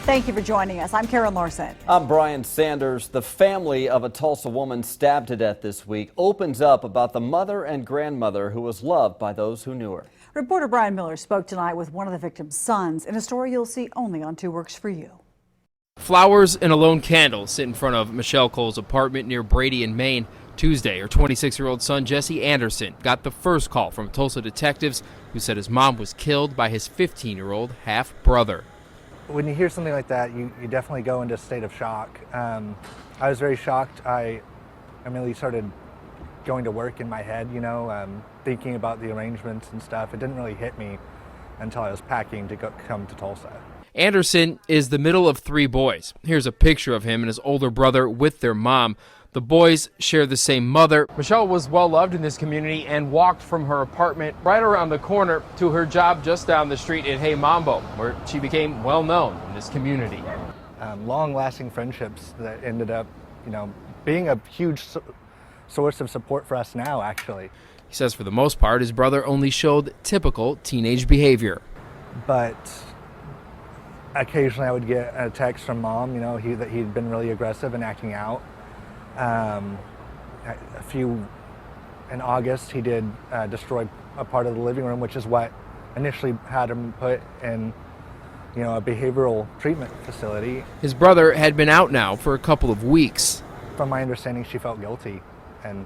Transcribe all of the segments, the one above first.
Thank you for joining us. I'm Karen Larson. I'm Brian Sanders. The family of a Tulsa woman stabbed to death this week opens up about the mother and grandmother who was loved by those who knew her. Reporter Brian Miller spoke tonight with one of the victim's sons in a story you'll see only on 2 Works for You. Flowers and a lone candle sit in front of Michelle Cole's apartment near Brady in Maine. Tuesday, her 26-year-old son Jesse Anderson got the first call from Tulsa detectives who said his mom was killed by his 15-year-old half-brother. When you hear something like that, you definitely go into a state of shock. I was very shocked. I immediately started going to work in my head, thinking about the arrangements and stuff. It didn't really hit me until I was packing to come to Tulsa. Anderson is the middle of 3 boys. Here's a picture of him and his older brother with their mom. The boys share the same mother. Michelle was well loved in this community and walked from her apartment right around the corner to her job just down the street in Hey Mambo, where she became well known in this community. Long-lasting friendships that ended up, being a huge source of support for us now, actually. He says for the most part, his brother only showed typical teenage behavior. But occasionally I would get a text from mom, that he'd been really aggressive and acting out. In August, he did destroy a part of the living room, which is what initially had him put in, a behavioral treatment facility. His brother had been out now for a couple of weeks. From my understanding, she felt guilty and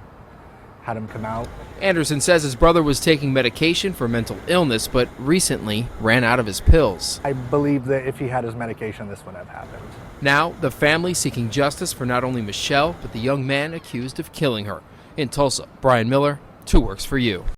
had him come out. Anderson says his brother was taking medication for mental illness, but recently ran out of his pills. I believe that if he had his medication, this wouldn't have happened. Now, the family seeking justice for not only Michelle, but the young man accused of killing her. In Tulsa, Brian Miller, 2 Works for You.